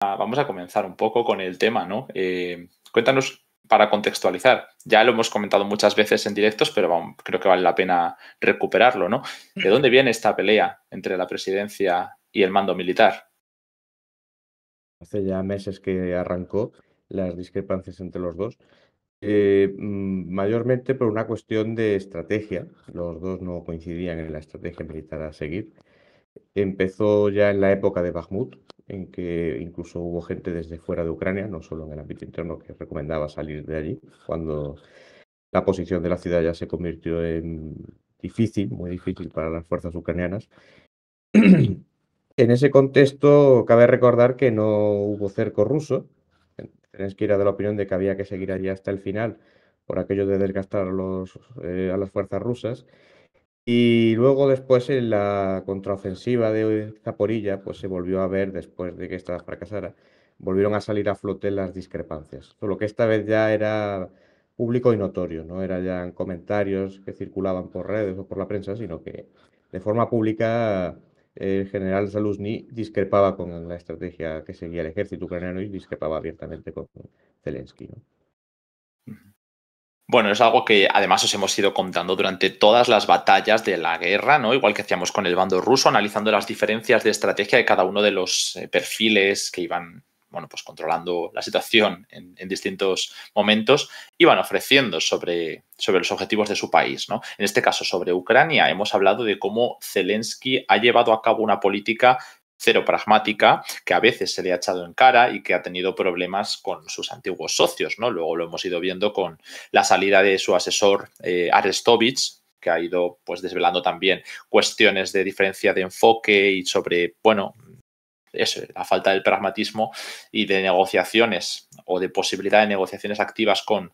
Vamos a comenzar un poco con el tema, ¿no? Cuéntanos para contextualizar. Ya lo hemos comentado muchas veces en directos, pero creo que vale la pena recuperarlo, ¿no? ¿De dónde viene esta pelea entre la presidencia y el mando militar? Hace ya meses que arrancó las discrepancias entre los dos, mayormente por una cuestión de estrategia. Los dos no coincidían en la estrategia militar a seguir. Empezó ya en la época de Bakhmut, en que incluso hubo gente desde fuera de Ucrania, no solo en el ámbito interno, que recomendaba salir de allí, cuando la posición de la ciudad ya se convirtió en difícil, muy difícil para las fuerzas ucranianas. En ese contexto, cabe recordar que no hubo cerco ruso. Zelensky era de la opinión de que había que seguir allí hasta el final por aquello de desgastar a las fuerzas rusas. Y luego después en la contraofensiva de Zaporilla, pues se volvió a ver, después de que esta fracasara, volvieron a salir a flote las discrepancias. Solo que esta vez ya era público y notorio, no era ya en comentarios que circulaban por redes o por la prensa, sino que de forma pública el general Zaluzny discrepaba con la estrategia que seguía el ejército ucraniano y discrepaba abiertamente con Zelensky, ¿no? Bueno, es algo que además os hemos ido contando durante todas las batallas de la guerra, ¿no? Igual que hacíamos con el bando ruso, analizando las diferencias de estrategia de cada uno de los perfiles que iban, bueno, pues controlando la situación en distintos momentos, iban ofreciendo sobre los objetivos de su país, ¿no? En este caso, sobre Ucrania, hemos hablado de cómo Zelensky ha llevado a cabo una política cero pragmática, que a veces se le ha echado en cara y que ha tenido problemas con sus antiguos socios, ¿no? Luego lo hemos ido viendo con la salida de su asesor Arestovich, que ha ido pues desvelando también cuestiones de diferencia de enfoque y sobre, bueno, eso, la falta del pragmatismo y de negociaciones o de posibilidad de negociaciones activas con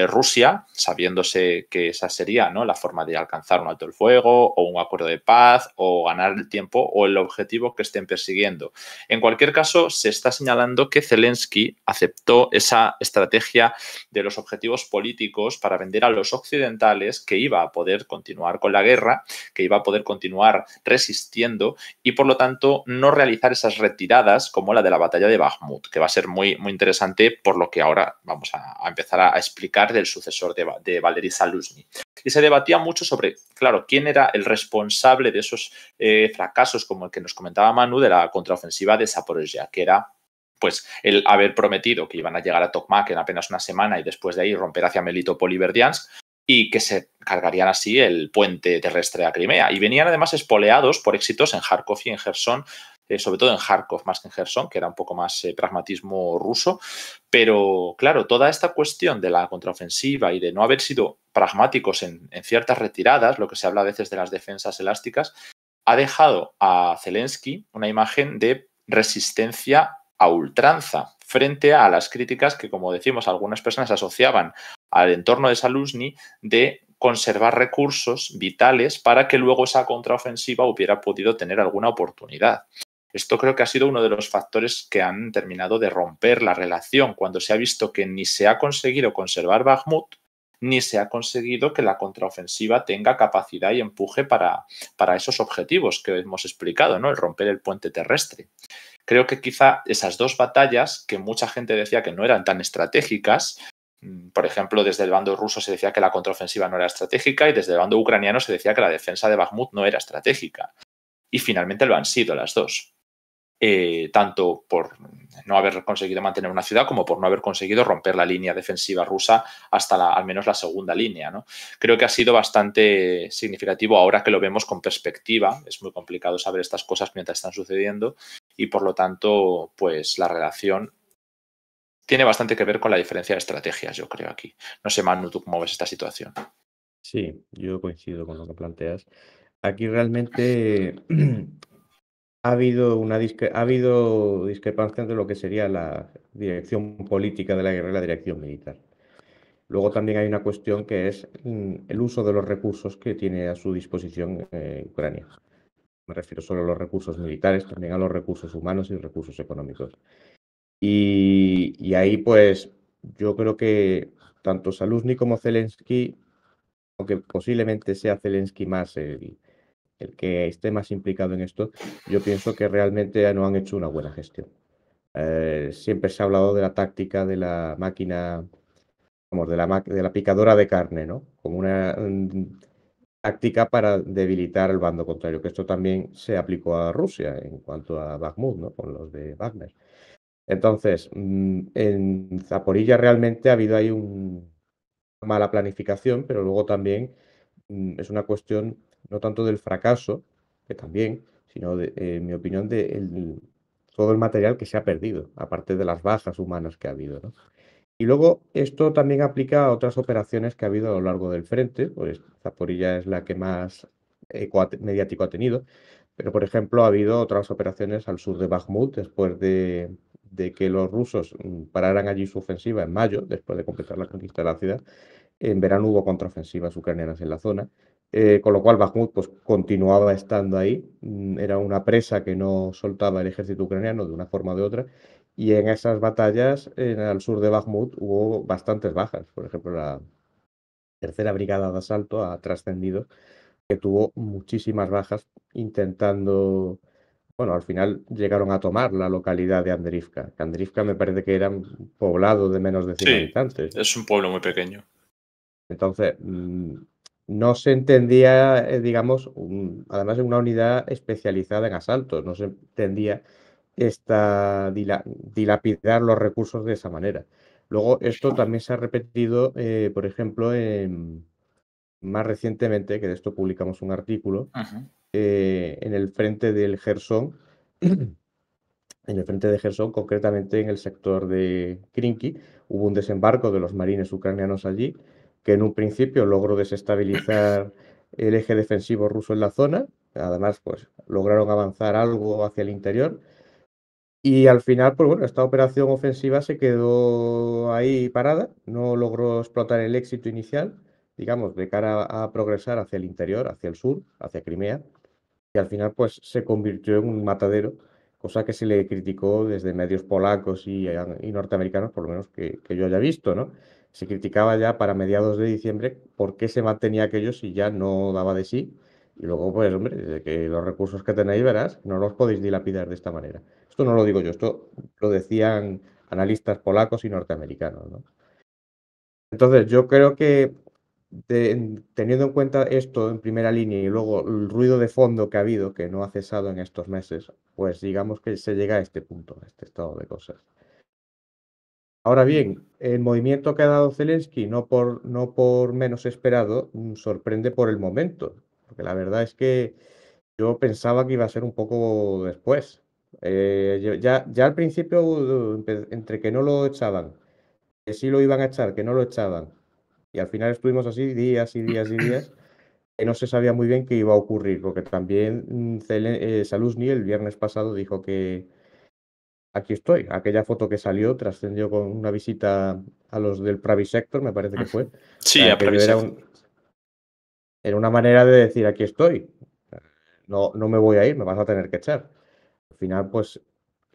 Rusia, sabiéndose que esa sería, ¿no?, la forma de alcanzar un alto el fuego o un acuerdo de paz o ganar el tiempo o el objetivo que estén persiguiendo. En cualquier caso, se está señalando que Zelensky aceptó esa estrategia de los objetivos políticos para vender a los occidentales que iba a poder continuar con la guerra, que iba a poder continuar resistiendo y, por lo tanto, no realizar esas retiradas como la de la batalla de Bakhmut, que va a ser muy, muy interesante por lo que ahora vamos a empezar a explicar del sucesor de Valery Zaluzny. Y se debatía mucho sobre, claro, quién era el responsable de esos fracasos, como el que nos comentaba Manu, de la contraofensiva de Zaporozhia, que era pues el haber prometido que iban a llegar a Tokmak en apenas una semana y después de ahí romper hacia Melitopol y Berdiansk y que se cargarían así el puente terrestre a Crimea. Y venían además espoleados por éxitos en Kharkov y en Gerson, sobre todo en Kharkov más que en Gerson, que era un poco más pragmatismo ruso. Pero claro, toda esta cuestión de la contraofensiva y de no haber sido pragmáticos en ciertas retiradas, lo que se habla a veces de las defensas elásticas, ha dejado a Zelensky una imagen de resistencia a ultranza frente a las críticas que, como decimos, algunas personas asociaban al entorno de Zaluzny de conservar recursos vitales para que luego esa contraofensiva hubiera podido tener alguna oportunidad. Esto creo que ha sido uno de los factores que han terminado de romper la relación, cuando se ha visto que ni se ha conseguido conservar Bakhmut, ni se ha conseguido que la contraofensiva tenga capacidad y empuje para esos objetivos que hemos explicado, ¿no? El romper el puente terrestre. Creo que quizá esas dos batallas, que mucha gente decía que no eran tan estratégicas, por ejemplo, desde el bando ruso se decía que la contraofensiva no era estratégica y desde el bando ucraniano se decía que la defensa de Bakhmut no era estratégica. Y finalmente lo han sido las dos. Tanto por no haber conseguido mantener una ciudad como por no haber conseguido romper la línea defensiva rusa hasta al menos la segunda línea, ¿no? Creo que ha sido bastante significativo ahora que lo vemos con perspectiva. Es muy complicado saber estas cosas mientras están sucediendo y, por lo tanto, pues la relación tiene bastante que ver con la diferencia de estrategias, yo creo, aquí. No sé, Manu, ¿tú cómo ves esta situación? Sí, yo coincido con lo que planteas. Aquí realmente ha habido discrepancia entre lo que sería la dirección política de la guerra y la dirección militar. Luego también hay una cuestión que es el uso de los recursos que tiene a su disposición Ucrania. Me refiero solo a los recursos militares, también a los recursos humanos y recursos económicos. Y ahí, pues, yo creo que tanto Saluzny como Zelensky, aunque posiblemente sea Zelensky más el que esté más implicado en esto, yo pienso que realmente no han hecho una buena gestión. Siempre se ha hablado de la táctica de la máquina, vamos, de la picadora de carne, ¿no? Como una táctica para debilitar al bando contrario, que esto también se aplicó a Rusia en cuanto a Bakhmut, ¿no? Con los de Wagner. Entonces, en Zaporilla realmente ha habido ahí una mala planificación, pero luego también es una cuestión no tanto del fracaso, que también, sino, en mi opinión, de todo el material que se ha perdido, aparte de las bajas humanas que ha habido, ¿no? Y luego esto también aplica a otras operaciones que ha habido a lo largo del frente, pues Zaporilla es la que más eco mediático ha tenido, pero por ejemplo ha habido otras operaciones al sur de Bakhmut después de que los rusos pararan allí su ofensiva en mayo, después de completar la conquista de la ciudad. En verano hubo contraofensivas ucranianas en la zona, con lo cual Bakhmut pues, continuaba estando ahí. Era una presa que no soltaba el ejército ucraniano de una forma o de otra. Y en esas batallas, al sur de Bakhmut, hubo bastantes bajas. Por ejemplo, la tercera brigada de asalto ha trascendido que tuvo muchísimas bajas intentando, bueno, al final llegaron a tomar la localidad de Andrivka. Que Andrivka me parece que era un poblado de menos de 100 Sí, habitantes. es un pueblo muy pequeño. Entonces, no se entendía, digamos, además de una unidad especializada en asaltos, no se entendía dilapidar los recursos de esa manera. Luego, esto también se ha repetido, por ejemplo, más recientemente, que de esto publicamos un artículo, Ujú. en el frente del Gerson, en el frente de Gerson, concretamente en el sector de Krinky, hubo un desembarco de los marines ucranianos allí, que en un principio logró desestabilizar el eje defensivo ruso en la zona. Además, pues lograron avanzar algo hacia el interior. Y al final, pues bueno, esta operación ofensiva se quedó ahí parada, no logró explotar el éxito inicial, digamos, de cara a progresar hacia el interior, hacia el sur, hacia Crimea y al final pues se convirtió en un matadero, cosa que se le criticó desde medios polacos y norteamericanos, por lo menos que yo haya visto, ¿no? Se criticaba ya para mediados de diciembre por qué se mantenía aquello si ya no daba de sí. Y luego, pues, hombre, de que los recursos que tenéis, verás, no los podéis dilapidar de esta manera. Esto no lo digo yo, esto lo decían analistas polacos y norteamericanos, ¿no? Entonces, yo creo que teniendo en cuenta esto en primera línea y luego el ruido de fondo que ha habido, que no ha cesado en estos meses, pues digamos que se llega a este punto, a este estado de cosas. Ahora bien, el movimiento que ha dado Zelensky, no por menos esperado, sorprende por el momento, porque la verdad es que yo pensaba que iba a ser un poco después. Ya al principio, entre que no lo echaban, que sí lo iban a echar, que no lo echaban, y al final estuvimos así días y días y días, que no se sabía muy bien qué iba a ocurrir, porque también Saluzny el viernes pasado dijo que aquí estoy. Aquella foto que salió trascendió con una visita a los del Pravi Sector, me parece que fue. O Sí, sea, a aquello era, Pravisek. era una manera de decir aquí estoy. No, no me voy a ir, me vas a tener que echar. Al final, pues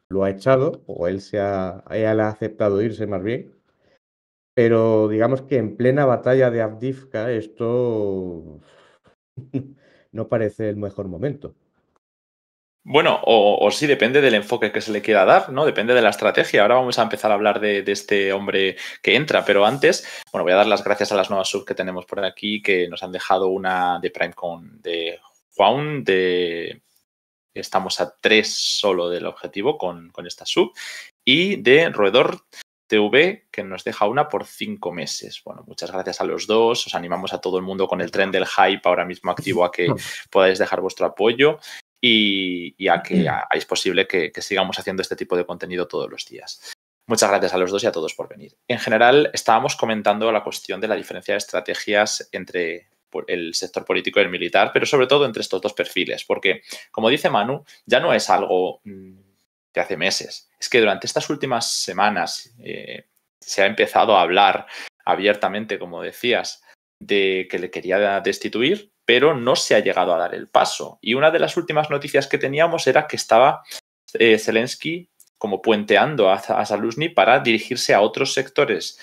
lo ha echado, o ella le ha aceptado irse más bien. Pero digamos que en plena batalla de Avdiivka esto no parece el mejor momento. Bueno, o sí, depende del enfoque que se le quiera dar, ¿no? Depende de la estrategia. Ahora vamos a empezar a hablar de este hombre que entra, pero antes, bueno, voy a dar las gracias a las nuevas subs que tenemos por aquí, que nos han dejado una de PrimeCon de Juan, estamos a 3 solo del objetivo con esta sub, y de Roedor TV, que nos deja una por 5 meses. Bueno, muchas gracias a los dos. Os animamos a todo el mundo con el tren del hype ahora mismo activo a que podáis dejar vuestro apoyo y a que hagáis posible que sigamos haciendo este tipo de contenido todos los días. Muchas gracias a los dos y a todos por venir. En general, estábamos comentando la cuestión de la diferencia de estrategias entre el sector político y el militar, pero sobre todo entre estos dos perfiles, porque, como dice Manu, ya no es algo de hace meses. Es que durante estas últimas semanas se ha empezado a hablar abiertamente, como decías, de que le quería destituir, pero no se ha llegado a dar el paso. Y una de las últimas noticias que teníamos era que estaba Zelensky como puenteando a Zaluzny para dirigirse a otros sectores,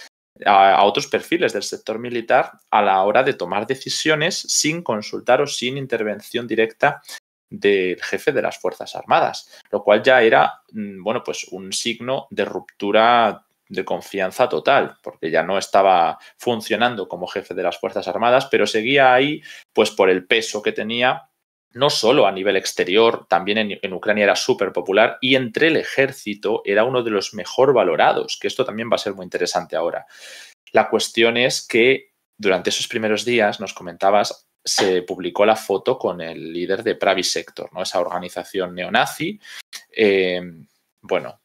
a otros perfiles del sector militar a la hora de tomar decisiones sin consultar o sin intervención directa del jefe de las Fuerzas Armadas, lo cual ya era, bueno, pues un signo de ruptura de confianza total, porque ya no estaba funcionando como jefe de las Fuerzas Armadas, pero seguía ahí, pues por el peso que tenía, no solo a nivel exterior, también en Ucrania era súper popular y entre el ejército era uno de los mejor valorados, que esto también va a ser muy interesante ahora. La cuestión es que durante esos primeros días, nos comentabas, se publicó la foto con el líder de Pravi Sector, ¿no? Esa organización neonazi. Bueno,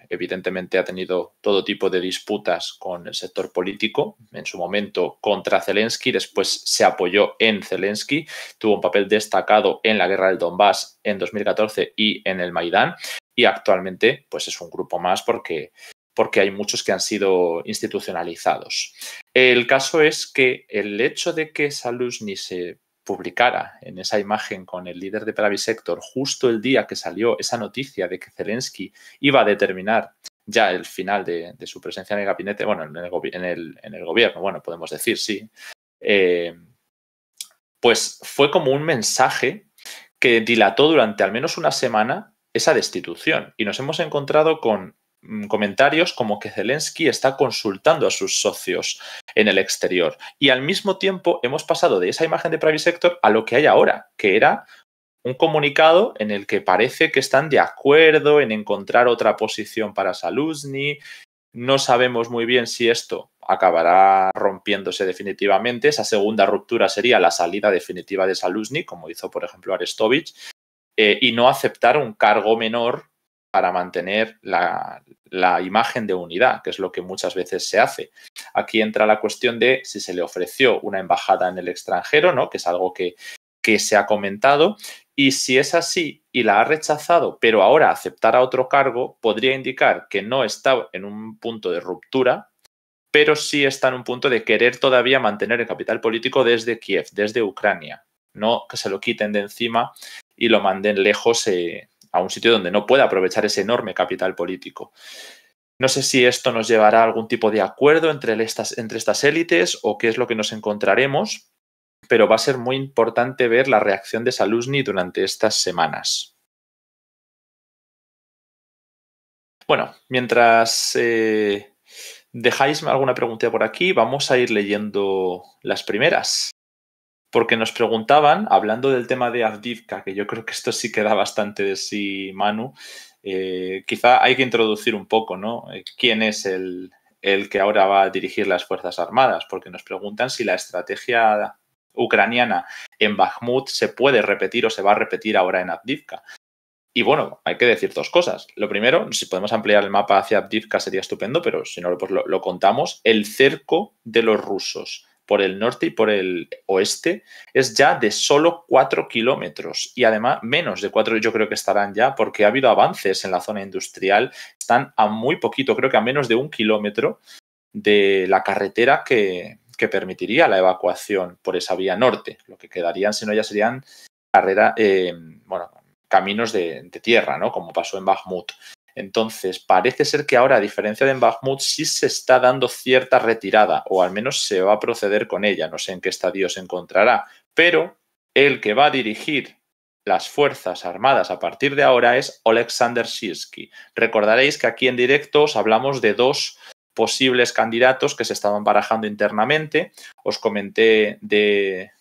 evidentemente ha tenido todo tipo de disputas con el sector político, en su momento contra Zelensky, después se apoyó en Zelensky, tuvo un papel destacado en la guerra del Donbass en 2014 y en el Maidán, y actualmente pues es un grupo más porque hay muchos que han sido institucionalizados. El caso es que el hecho de que Zaluzhny se publicara en esa imagen con el líder de Pravi Sector justo el día que salió esa noticia de que Zelensky iba a determinar ya el final de su presencia en el gabinete, bueno, en el gobierno, bueno, podemos decir, sí, pues fue como un mensaje que dilató durante al menos una semana esa destitución y nos hemos encontrado con comentarios como que Zelensky está consultando a sus socios en el exterior. Y al mismo tiempo hemos pasado de esa imagen de Private Sector a lo que hay ahora, que era un comunicado en el que parece que están de acuerdo en encontrar otra posición para Zaluzhny. No sabemos muy bien si esto acabará rompiéndose definitivamente. Esa segunda ruptura sería la salida definitiva de Zaluzhny, como hizo, por ejemplo, Arestovich, y no aceptar un cargo menor para mantener la imagen de unidad, que es lo que muchas veces se hace. Aquí entra la cuestión de si se le ofreció una embajada en el extranjero, ¿no? Que es algo que se ha comentado, y si es así y la ha rechazado, pero ahora aceptará otro cargo, podría indicar que no está en un punto de ruptura, pero sí está en un punto de querer todavía mantener el capital político desde Kiev, desde Ucrania, no que se lo quiten de encima y lo manden lejos a un sitio donde no pueda aprovechar ese enorme capital político. No sé si esto nos llevará a algún tipo de acuerdo entre estas élites o qué es lo que nos encontraremos, pero va a ser muy importante ver la reacción de Zaluzhny durante estas semanas. Bueno, mientras dejáis alguna pregunta por aquí, vamos a ir leyendo las primeras. Porque nos preguntaban, hablando del tema de Avdiivka, que yo creo que esto sí que da bastante de sí, Manu, quizá hay que introducir un poco, ¿no? ¿Quién es el que ahora va a dirigir las Fuerzas Armadas? Porque nos preguntan si la estrategia ucraniana en Bakhmut se puede repetir o se va a repetir ahora en Avdiivka. Y bueno, hay que decir dos cosas. Lo primero, si podemos ampliar el mapa hacia Avdiivka sería estupendo, pero si no, pues lo contamos. El cerco de los rusos por el norte y por el oeste es ya de solo 4 kilómetros y además menos de 4 yo creo que estarán ya porque ha habido avances en la zona industrial, están a muy poquito, creo que a menos de 1 kilómetro de la carretera que permitiría la evacuación por esa vía norte. Lo que quedarían, si no, ya serían caminos de tierra, ¿no? Como pasó en Bakhmut. Entonces, parece ser que ahora, a diferencia de en Bakhmut, sí se está dando cierta retirada, o al menos se va a proceder con ella. No sé en qué estadio se encontrará, pero el que va a dirigir las Fuerzas Armadas a partir de ahora es Oleksandr Syrskyi. Recordaréis que aquí en directo os hablamos de dos posibles candidatos que se estaban barajando internamente. Os comenté de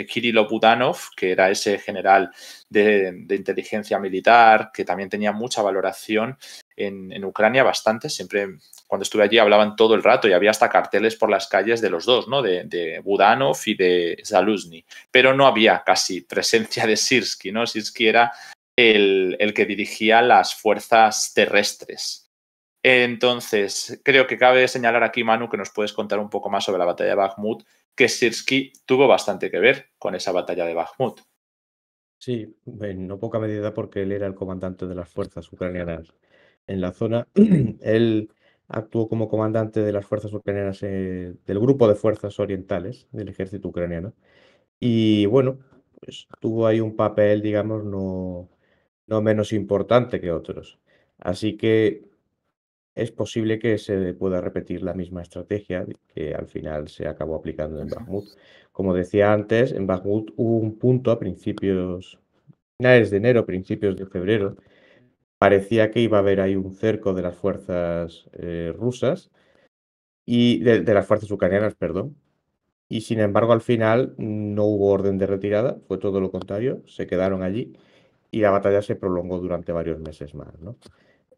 Kirilo Budanov, que era ese general de inteligencia militar, que también tenía mucha valoración en Ucrania, bastante. Siempre cuando estuve allí hablaban todo el rato y había hasta carteles por las calles de los dos, ¿no? De Budanov y de Zaluzhny. Pero no había casi presencia de Syrskyi, ¿no? Syrskyi era el que dirigía las fuerzas terrestres. Entonces, creo que cabe señalar aquí, Manu, que nos puedes contar un poco más sobre la batalla de Bakhmut, que Syrskyi tuvo bastante que ver con esa batalla de Bakhmut. Sí, en no poca medida porque él era el comandante de las fuerzas ucranianas en la zona. Él actuó como comandante de las fuerzas ucranianas del grupo de fuerzas orientales del ejército ucraniano. Y bueno, pues tuvo ahí un papel, digamos, no menos importante que otros. Así que es posible que se pueda repetir la misma estrategia que al final se acabó aplicando en Bakhmut. Como decía antes, en Bakhmut hubo un punto a principios finales de enero, principios de febrero, parecía que iba a haber ahí un cerco de las fuerzas rusas y de las fuerzas ucranianas, perdón. Y sin embargo, al final no hubo orden de retirada, fue todo lo contrario, se quedaron allí y la batalla se prolongó durante varios meses más, ¿no?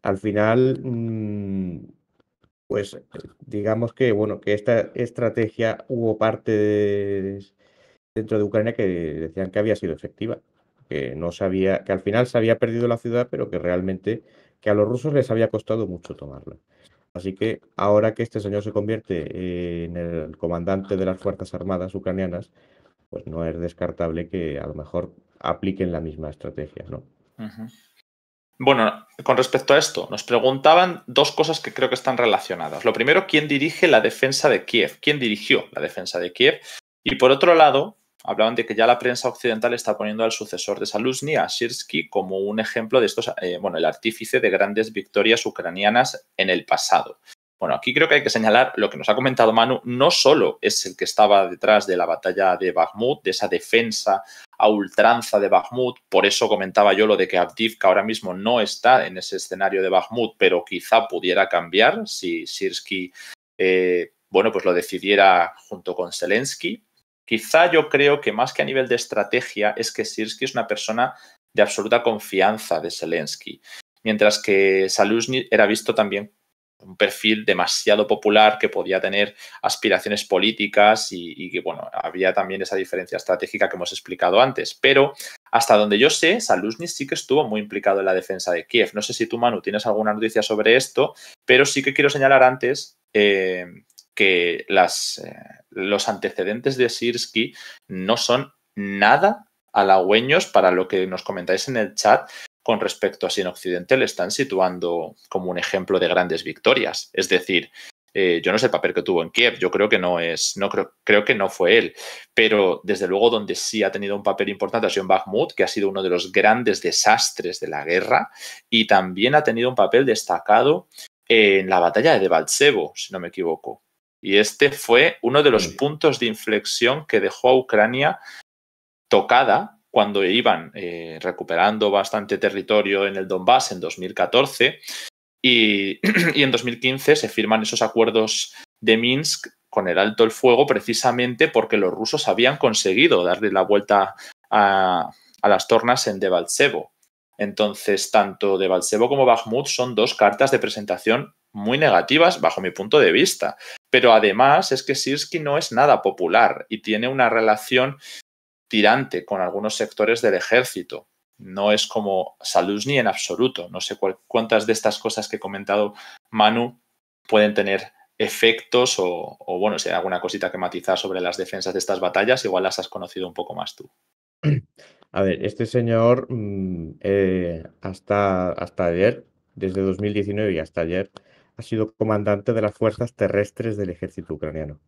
Al final, pues digamos que, bueno, que esta estrategia hubo dentro de Ucrania que decían que había sido efectiva, que no sabía, que al final se había perdido la ciudad, pero que realmente que a los rusos les había costado mucho tomarla. Así que ahora que este señor se convierte en el comandante de las Fuerzas Armadas ucranianas, pues no es descartable que a lo mejor apliquen la misma estrategia, ¿no? Ujú. Bueno, con respecto a esto, nos preguntaban dos cosas que creo que están relacionadas. Lo primero, ¿quién dirige la defensa de Kiev? ¿Quién dirigió la defensa de Kiev? Y por otro lado, hablaban de que ya la prensa occidental está poniendo al sucesor de Saluzhny, a Sirsky, como un ejemplo de estos, bueno, el artífice de grandes victorias ucranianas en el pasado. Bueno, aquí creo que hay que señalar lo que nos ha comentado Manu, no solo es el que estaba detrás de la batalla de Bakhmut, de esa defensa a ultranza de Bakhmut, por eso comentaba yo lo de que Avdiivka ahora mismo no está en ese escenario de Bakhmut, pero quizá pudiera cambiar si Sirsky, bueno, pues lo decidiera junto con Zelensky. Quizá yo creo que más que a nivel de estrategia es que Sirsky es una persona de absoluta confianza de Zelensky, mientras que Saluzhny era visto también un perfil demasiado popular que podía tener aspiraciones políticas y que, bueno, había también esa diferencia estratégica que hemos explicado antes. Pero hasta donde yo sé, Saluzhny sí que estuvo muy implicado en la defensa de Kiev. No sé si tú, Manu, tienes alguna noticia sobre esto, pero sí que quiero señalar antes que los antecedentes de Sirsky no son nada halagüeños para lo que nos comentáis en el chat con respecto a si en Occidente le están situando como un ejemplo de grandes victorias. Es decir, yo no sé el papel que tuvo en Kiev, yo creo que creo que no fue él, pero desde luego donde sí ha tenido un papel importante ha sido en Bakhmut, que ha sido uno de los grandes desastres de la guerra, y también ha tenido un papel destacado en la batalla de Debaltsevo, si no me equivoco. Y este fue uno de los puntos de inflexión que dejó a Ucrania tocada cuando iban recuperando bastante territorio en el Donbass en 2014 y en 2015 se firman esos acuerdos de Minsk con el alto el fuego precisamente porque los rusos habían conseguido darle la vuelta a las tornas en Debaltsevo. Entonces, tanto Debaltsevo como Bakhmut son dos cartas de presentación muy negativas bajo mi punto de vista. Pero además es que Sirsky no es nada popular y tiene una relación tirante con algunos sectores del ejército. No es como Saluzhny en absoluto. No sé cuántas de estas cosas que he comentado, Manu, pueden tener efectos o bueno, si hay alguna cosita que matizar sobre las defensas de estas batallas, igual las has conocido un poco más tú. A ver, este señor hasta ayer, desde 2019 y hasta ayer, ha sido comandante de las fuerzas terrestres del ejército ucraniano.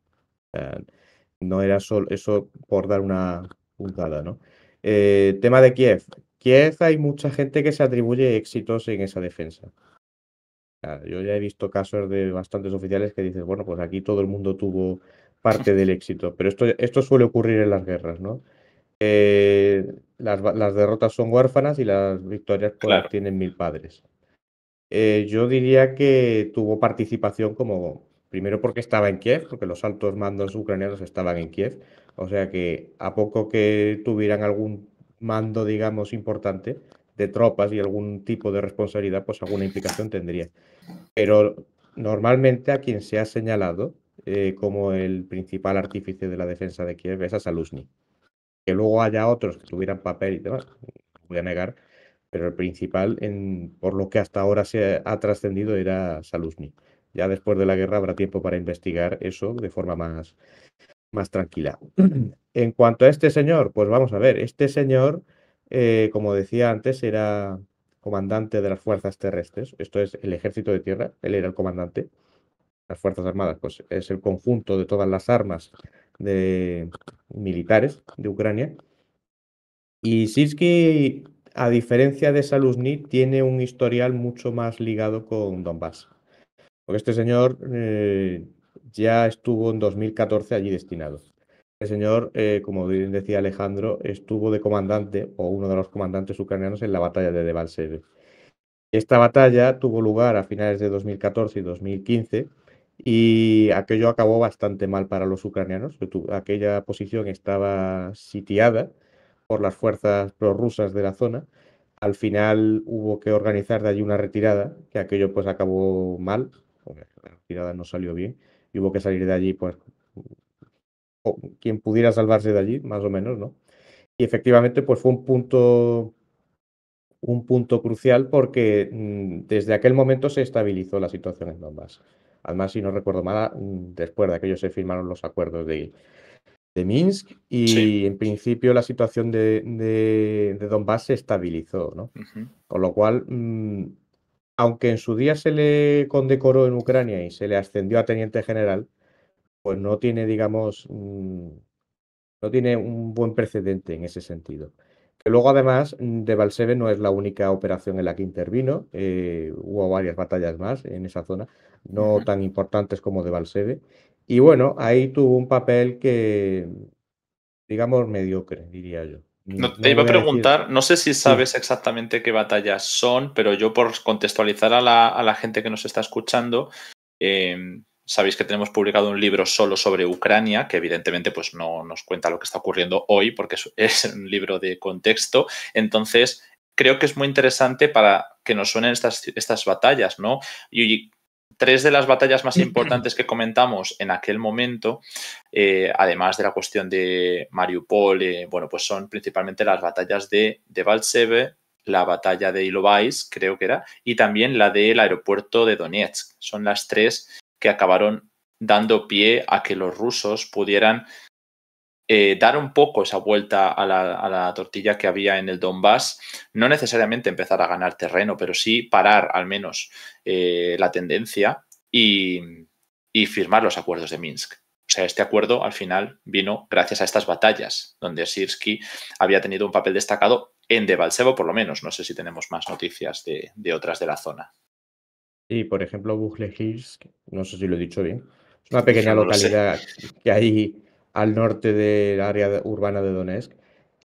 No era solo eso por dar una puntada, ¿no? Tema de Kiev. Kiev hay mucha gente que se atribuye éxitos en esa defensa. Yo ya he visto casos de bastantes oficiales que dices, bueno, pues aquí todo el mundo tuvo parte del éxito, pero esto suele ocurrir en las guerras, ¿no? Las derrotas son huérfanas y las victorias pues Claro. tienen mil padres. Yo diría que tuvo participación como, primero porque estaba en Kiev, porque los altos mandos ucranianos estaban en Kiev, o sea que a poco que tuvieran algún mando, digamos, importante de tropas y algún tipo de responsabilidad, pues alguna implicación tendría. Pero normalmente a quien se ha señalado como el principal artífice de la defensa de Kiev es a Saluzhny. Que luego haya otros que tuvieran papel y demás, no voy a negar, pero el principal, por lo que hasta ahora se ha trascendido, era Saluzhny. Ya después de la guerra habrá tiempo para investigar eso de forma más tranquila. En cuanto a este señor, pues vamos a ver, este señor, como decía antes, era comandante de las fuerzas terrestres, esto es el ejército de tierra, él era el comandante. Las Fuerzas Armadas, pues es el conjunto de todas las armas militares de Ucrania. Y Sirsky, a diferencia de Saluzhny, tiene un historial mucho más ligado con Donbass. Porque este señor ya estuvo en 2014 allí destinado. El señor, como bien decía Alejandro, estuvo de comandante o uno de los comandantes ucranianos en la batalla de Debaltseve. Esta batalla tuvo lugar a finales de 2014 y 2015 y aquello acabó bastante mal para los ucranianos. Aquella posición estaba sitiada por las fuerzas prorrusas de la zona. Al final hubo que organizar de allí una retirada, que aquello pues acabó mal, porque la retirada no salió bien, y hubo que salir de allí pues quien pudiera salvarse de allí, más o menos, ¿no? Y efectivamente pues fue un punto crucial porque desde aquel momento se estabilizó la situación en Donbass. Además, si no recuerdo mal, después de aquello se firmaron los acuerdos de Minsk Sí. y en principio la situación de Donbass se estabilizó, ¿no? Ujú, Con lo cual, aunque en su día se le condecoró en Ucrania y se le ascendió a teniente general, pues no tiene, digamos, no tiene un buen precedente en ese sentido. Que luego, además, Debaltseve no es la única operación en la que intervino. Hubo varias batallas más en esa zona, no ujú. tan importantes como Debaltseve. Y bueno, ahí tuvo un papel que, digamos, mediocre, diría yo. No, te No iba a voy a decir, preguntar, no sé si sí, sabes exactamente qué batallas son, pero yo por contextualizar a la gente que nos está escuchando, sabéis que tenemos publicado un libro solo sobre Ucrania, que evidentemente pues no nos cuenta lo que está ocurriendo hoy, porque es un libro de contexto. Entonces, creo que es muy interesante para que nos suenen estas batallas, ¿no? Y tres de las batallas más importantes que comentamos en aquel momento, además de la cuestión de Mariupol, bueno, pues son principalmente las batallas de Debaltseve, la batalla de Ilovaisk, creo que era, y también la del aeropuerto de Donetsk. Son las tres que acabaron dando pie a que los rusos pudieran dar un poco esa vuelta a la tortilla que había en el Donbass, no necesariamente empezar a ganar terreno, pero sí parar al menos la tendencia y firmar los acuerdos de Minsk. O sea, este acuerdo al final vino gracias a estas batallas, donde Sirsky había tenido un papel destacado en Debaltsevo, por lo menos. No sé si tenemos más noticias de otras de la zona. y por ejemplo, Bujlejirsk, no sé si lo he dicho bien, es una Uf, pequeña no lo sé. localidad que hay al norte del área urbana de Donetsk.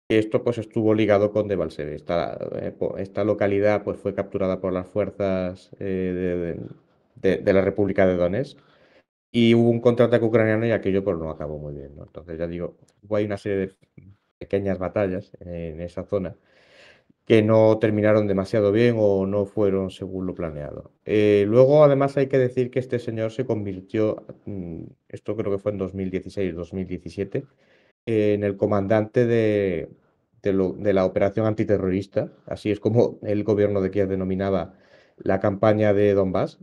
Esto pues estuvo ligado con Debaltseve. Esta localidad pues fue capturada por las fuerzas de la República de Donetsk y hubo un contraataque ucraniano y aquello pues no acabó muy bien, ¿no? Entonces ya digo, hubo ahí una serie de pequeñas batallas en esa zona que no terminaron demasiado bien o no fueron según lo planeado. Luego, además, hay que decir que este señor se convirtió, esto creo que fue en 2016-2017, en el comandante de la operación antiterrorista, así es como el gobierno de Kiev denominaba la campaña de Donbass.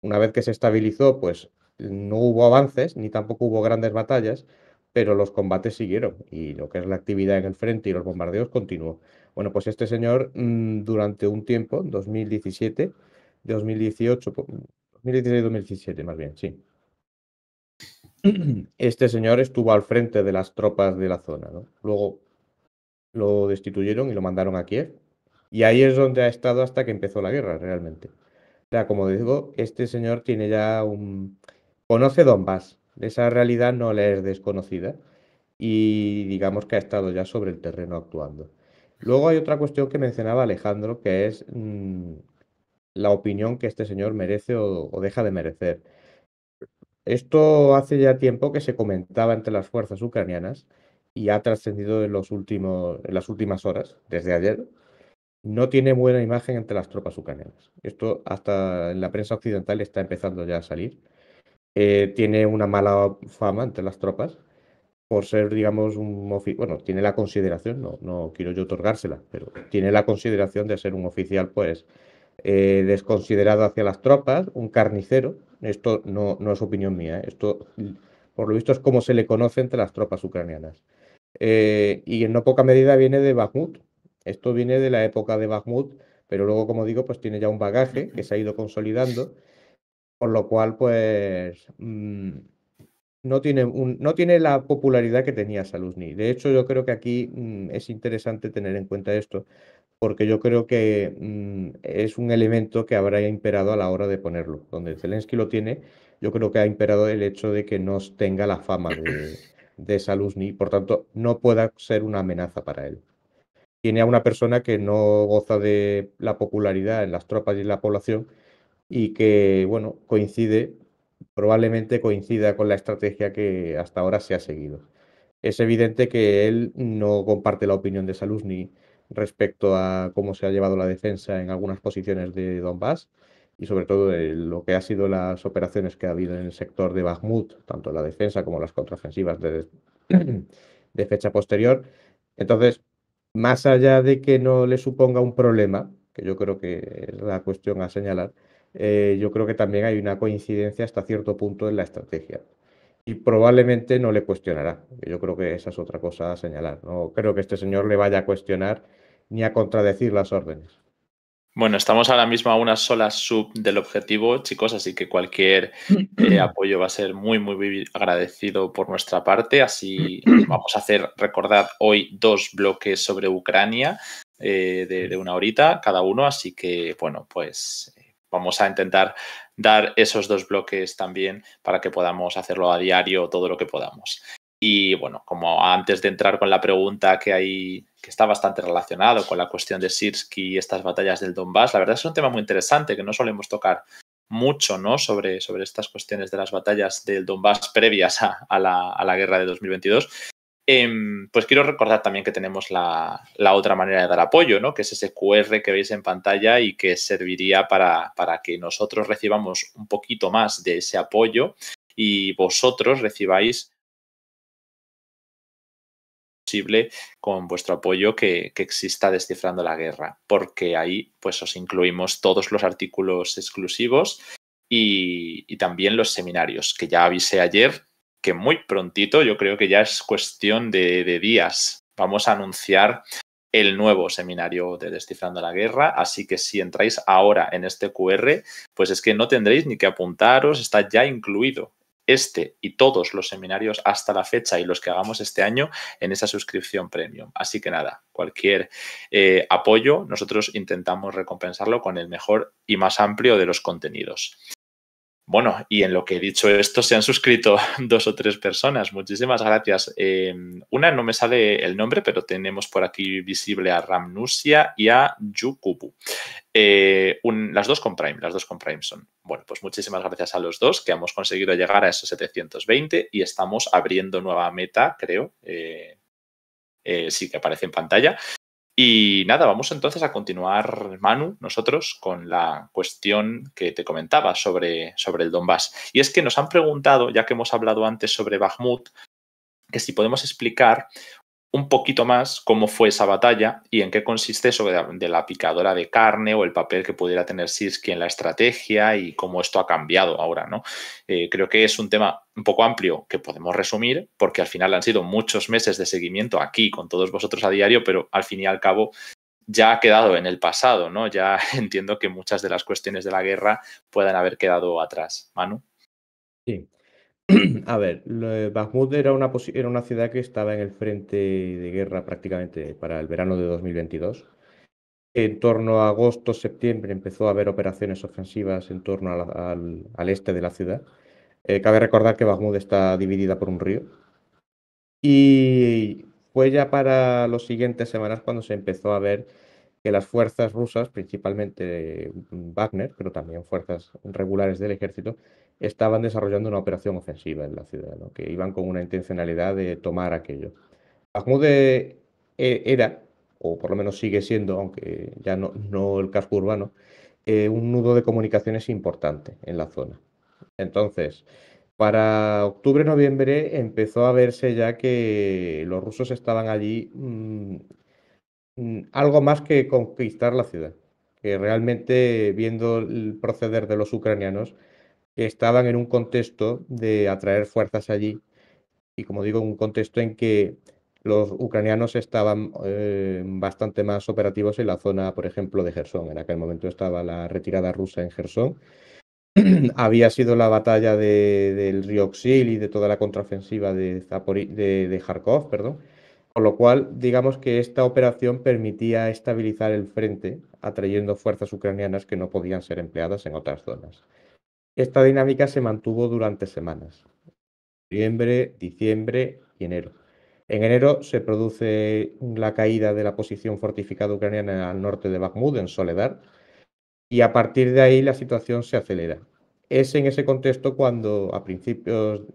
Una vez que se estabilizó, pues no hubo avances ni tampoco hubo grandes batallas, pero los combates siguieron y lo que es la actividad en el frente y los bombardeos continuó. Bueno, pues este señor durante un tiempo, 2017, 2018, 2016-2017 más bien, sí. Este señor estuvo al frente de las tropas de la zona, ¿no? Luego lo destituyeron y lo mandaron a Kiev. Y ahí es donde ha estado hasta que empezó la guerra, realmente. O sea, como digo, este señor tiene ya un... Conoce Donbass. Esa realidad no le es desconocida. Y digamos que ha estado ya sobre el terreno actuando. Luego hay otra cuestión que mencionaba Alejandro, que es la opinión que este señor merece o deja de merecer. Esto hace ya tiempo que se comentaba entre las fuerzas ucranianas y ha trascendido en las últimas horas, desde ayer. No tiene buena imagen entre las tropas ucranianas. Esto hasta en la prensa occidental está empezando ya a salir. Tiene una mala fama entre las tropas por ser, digamos, bueno, tiene la consideración, no quiero yo otorgársela, pero tiene la consideración de ser un oficial, pues, desconsiderado hacia las tropas, un carnicero. Esto no es opinión mía, ¿eh? Esto, por lo visto, es como se le conoce entre las tropas ucranianas. Y en no poca medida viene de Bakhmut. Esto viene de la época de Bakhmut, pero luego, como digo, pues tiene ya un bagaje que se ha ido consolidando, por lo cual, pues, no tiene la popularidad que tenía Saluzny. De hecho, yo creo que aquí es interesante tener en cuenta esto, porque yo creo que es un elemento que habrá imperado a la hora de ponerlo. Donde Zelensky lo tiene, yo creo que ha imperado el hecho de que no tenga la fama de Saluzhny, por tanto, no pueda ser una amenaza para él. Tiene a una persona que no goza de la popularidad en las tropas y en la población y que, bueno, probablemente coincida con la estrategia que hasta ahora se ha seguido. Es evidente que él no comparte la opinión de Saluzhny respecto a cómo se ha llevado la defensa en algunas posiciones de Donbass y sobre todo de lo que ha sido las operaciones que ha habido en el sector de Bakhmut, tanto la defensa como las contraofensivas de fecha posterior. Entonces, más allá de que no le suponga un problema, que yo creo que es la cuestión a señalar, yo creo que también hay una coincidencia hasta cierto punto en la estrategia. Y probablemente no le cuestionará. Yo creo que esa es otra cosa a señalar. No creo que este señor le vaya a cuestionar ni a contradecir las órdenes. Bueno, estamos ahora mismo a una sola sub del objetivo, chicos, así que cualquier apoyo va a ser muy, muy, muy agradecido por nuestra parte. Así vamos a hacer, recordad, hoy 2 bloques sobre Ucrania de una horita cada uno, así que, bueno, pues vamos a intentar dar esos 2 bloques también para que podamos hacerlo a diario todo lo que podamos. Y bueno, como antes de entrar con la pregunta que está bastante relacionado con la cuestión de Sirsky y estas batallas del Donbass, la verdad es un tema muy interesante que no solemos tocar mucho, ¿no? Sobre estas cuestiones de las batallas del Donbass previas a la guerra de 2022. Pues quiero recordar también que tenemos la otra manera de dar apoyo, ¿no? Que es ese QR que veis en pantalla y que serviría para que nosotros recibamos un poquito más de ese apoyo y vosotros recibáis posible con vuestro apoyo que exista Descifrando la Guerra, porque ahí pues os incluimos todos los artículos exclusivos y también los seminarios, que ya avisé ayer que muy prontito, yo creo que ya es cuestión de días, vamos a anunciar el nuevo seminario de Descifrando la Guerra, así que si entráis ahora en este QR, pues es que no tendréis ni que apuntaros, está ya incluido este y todos los seminarios hasta la fecha y los que hagamos este año en esa suscripción premium. Así que nada, cualquier apoyo, nosotros intentamos recompensarlo con el mejor y más amplio de los contenidos. Bueno, y en lo que he dicho esto, se han suscrito 2 o 3 personas. Muchísimas gracias. Una no me sale el nombre, pero tenemos por aquí visible a Ramnusia y a Yukubu. Las dos con Prime son. Bueno, pues muchísimas gracias a los dos que hemos conseguido llegar a esos 720 y estamos abriendo nueva meta, creo. Sí que aparece en pantalla. Y nada, vamos entonces a continuar, Manu, nosotros, con la cuestión que te comentaba sobre el Donbass. Y es que nos han preguntado, ya que hemos hablado antes sobre Bakhmut, que si podemos explicar un poquito más cómo fue esa batalla y en qué consiste eso de la picadora de carne o el papel que pudiera tener Sirsky en la estrategia y cómo esto ha cambiado ahora, ¿no? Creo que es un tema un poco amplio que podemos resumir porque al final han sido muchos meses de seguimiento aquí con todos vosotros a diario, pero al fin y al cabo ya ha quedado en el pasado, ¿no? Ya entiendo que muchas de las cuestiones de la guerra puedan haber quedado atrás. Manu. Sí. A ver, Bakhmut era una ciudad que estaba en el frente de guerra prácticamente para el verano de 2022. En torno a agosto, septiembre empezó a haber operaciones ofensivas en torno al este de la ciudad. Cabe recordar que Bakhmut está dividida por un río. Y fue ya para las siguientes semanas cuando se empezó a ver que las fuerzas rusas, principalmente Wagner, pero también fuerzas regulares del ejército, estaban desarrollando una operación ofensiva en la ciudad, ¿no? Que iban con una intencionalidad de tomar aquello. Bakhmut era, o por lo menos sigue siendo, aunque ya no el casco urbano, un nudo de comunicaciones importante en la zona. Entonces, para octubre-noviembre empezó a verse ya que los rusos estaban allí algo más que conquistar la ciudad, que realmente viendo el proceder de los ucranianos, que estaban en un contexto de atraer fuerzas allí y como digo, en un contexto en que los ucranianos estaban bastante más operativos en la zona, por ejemplo, de Gerson. En aquel momento estaba la retirada rusa en Gerson. Había sido la batalla del río Oxil y de toda la contraofensiva de Kharkov, perdón. Con lo cual, digamos que esta operación permitía estabilizar el frente, atrayendo fuerzas ucranianas que no podían ser empleadas en otras zonas. Esta dinámica se mantuvo durante semanas, noviembre, diciembre y enero. En enero se produce la caída de la posición fortificada ucraniana al norte de Bakhmut, en Soledar, y a partir de ahí la situación se acelera. Es en ese contexto cuando a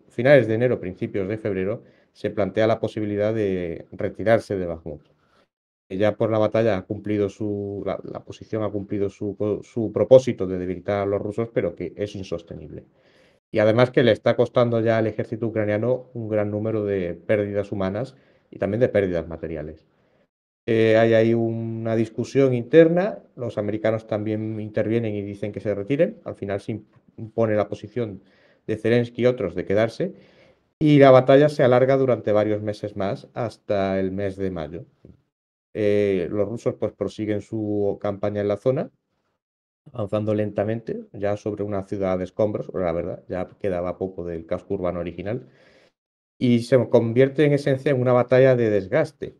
finales de enero, principios de febrero, se plantea la posibilidad de retirarse de Bakhmut. Ya por la batalla ha cumplido la posición ha cumplido su propósito de debilitar a los rusos, pero que es insostenible. Y además que le está costando ya al ejército ucraniano un gran número de pérdidas humanas y también de pérdidas materiales. Hay ahí una discusión interna, los americanos también intervienen y dicen que se retiren, al final se impone la posición de Zelensky y otros de quedarse, y la batalla se alarga durante varios meses más hasta el mes de mayo. Los rusos pues prosiguen su campaña en la zona, avanzando lentamente, ya sobre una ciudad de escombros, la verdad, ya quedaba poco del casco urbano original, y se convierte en esencia en una batalla de desgaste,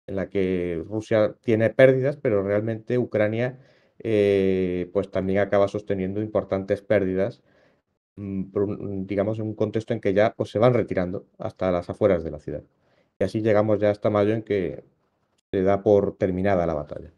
en la que Rusia tiene pérdidas, pero realmente Ucrania pues también acaba sosteniendo importantes pérdidas, digamos, en un contexto en que ya pues, se van retirando hasta las afueras de la ciudad. Y así llegamos ya hasta mayo en que se da por terminada la batalla.